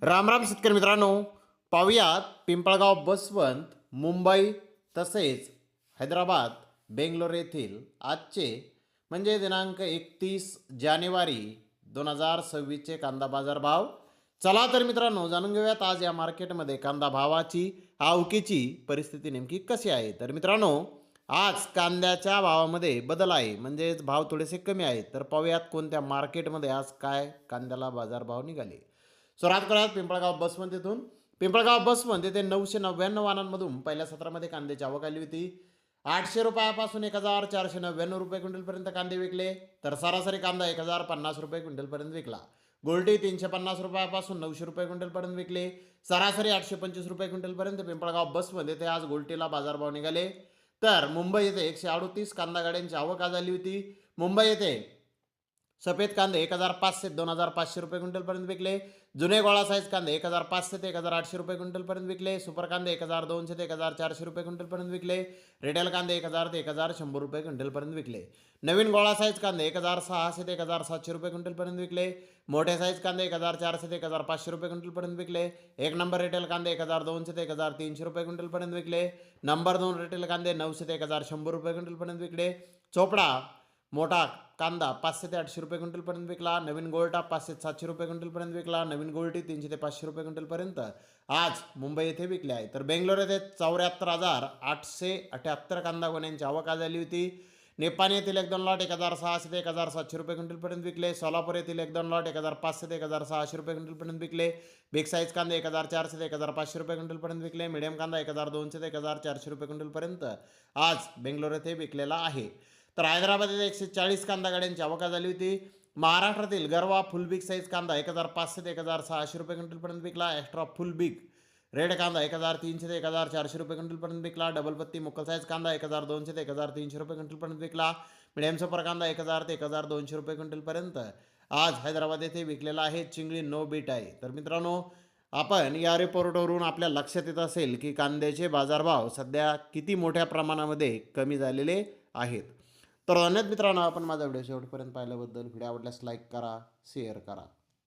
राम राम शेतकरी मित्रांनो, पाहुयात पिंपळगाव बसवंत मुंबई तसेच हैदराबाद बेंगलोर येथील आजचे म्हणजे दिनांक 31 जानेवारी 2026चे कांदा बाजार भाव. चला तर मित्रांनो जाणून घेऊयात आज या मार्केटमध्ये कांदा भावाची आवकीची परिस्थिती नेमकी कशी आहे. तर मित्रांनो आज कांद्याच्या भावामध्ये बदल आहे, म्हणजेच भाव थोडेसे कमी आहेत. तर पाहूयात कोणत्या मार्केटमध्ये आज काय कांद्याला बाजारभाव निघाले. सुरुवात करूयात पिंपळगाव बसवंत येथून. पिंपळगाव बसवंत येथे 999 वाहनांमधून पहिल्या सत्रामध्ये कांद्याची आवक आली होती. 800 रुपयापासून 1499 रुपये क्विंटलपर्यंत कांदे विकले. तर सरासरी कांदा 1050 रुपये क्विंटलपर्यंत विकला. गोल्टी 350 रुपयापासून 900 रुपये क्विंटलपर्यंत विकले. सरासरी 825 रुपये क्विंटलपर्यंत पिंपळगाव बसवंत येथे आज गोल्टीला बाजारभाव निघाले. तर मुंबई येथे 138 कांदा गाड्यांची आवक आज आली होती. मुंबई येथे सफेद कांदे 1500 ते 2500 रुपये क्विंटलपर्यंत विकले. जुने गोळा साईज कांदे 1500 ते 1800 रुपये क्विंटलपर्यंत विकले. सुपर कांदे 1200 ते 1400 रुपये क्विंटलपर्यंत विकले. रिटेल कांदे 1000 ते 1100 रुपये क्विंटलपर्यंत विकले. नवीन गोळा साईज कांदे 1600 ते 1700 रुपये क्विंटलपर्यंत विकले. मोठे साईज कांदे 1400 ते 1500 रुपये क्विंटलपर्यंत विकले. एक नंबर रिटेल कांदे 1200 ते 1300 रुपये क्विंटलपर्यंत विकले. नंबर 2 रिटेल कांदे 900 ते 1100 रुपये क्विंटलपर्यंत विकले. चोपडा मोठा कांदा 500 ते 800 रुपये क्विंटलपर्यंत विकला. नवीन गोल्टा 500 ते 700 रुपये क्विंटलपर्यंत विकला. नवीन गोल्टी 300 ते 500 रुपये क्विंटलपर्यंत आज मुंबई येथे विकले आहे. तर बेंगलोर येथे 74,878 कांदा गोण्यांची आवक आज झाली होती. निपाणी येथील 1-2 लॉट 1600 ते 1700 रुपये क्विंटलपर्यंत विकले. सोलापूर येथील 1-2 लॉट 1500 ते 1600 रुपये क्विंटलपर्यंत विकले. बिग साईज कांदे 1400 ते 1500 रुपये क्विंटलपर्यंत विकले. मिडियम कांदा 1200 ते 1400 रुपये क्विंटलपर्यंत आज बेंगलोर येथे विकलेला आहे. तर हैदराबाद येथे 140 कांदा गाड्यांची आवक झाली होती. महाराष्ट्रातील गरवा फुल बिग साईज कांदा 1500 ते 1600 रुपये क्विंटलपर्यंत विकला. एक्स्ट्रा फुल बिग रेड कांदा 1300 ते 1400 रुपये क्विंटलपर्यंत विकला. डबल पत्ती मुक्कल साईज कांदा 1200 ते 1300 रुपये क्विंटलपर्यंत विकला. मिडियम सुपर कांदा 1000 ते 1200 रुपये क्विंटलपर्यंत आज हैदराबाद येथे विकलेला आहे. चिंगळी नो बीट आहे. तर मित्रांनो आपण या रिपोर्टवरून आपल्या लक्षात येत असेल की कांद्याचे बाजारभाव सध्या किती मोठ्या प्रमाणामध्ये कमी झालेले आहेत. तर धन्यवाद मित्रांनो, आपण माझा व्हिडिओ शेवटपर्यंत पाहिल्याबद्दल. व्हिडिओ आवडल्यास लाईक करा, शेअर करा.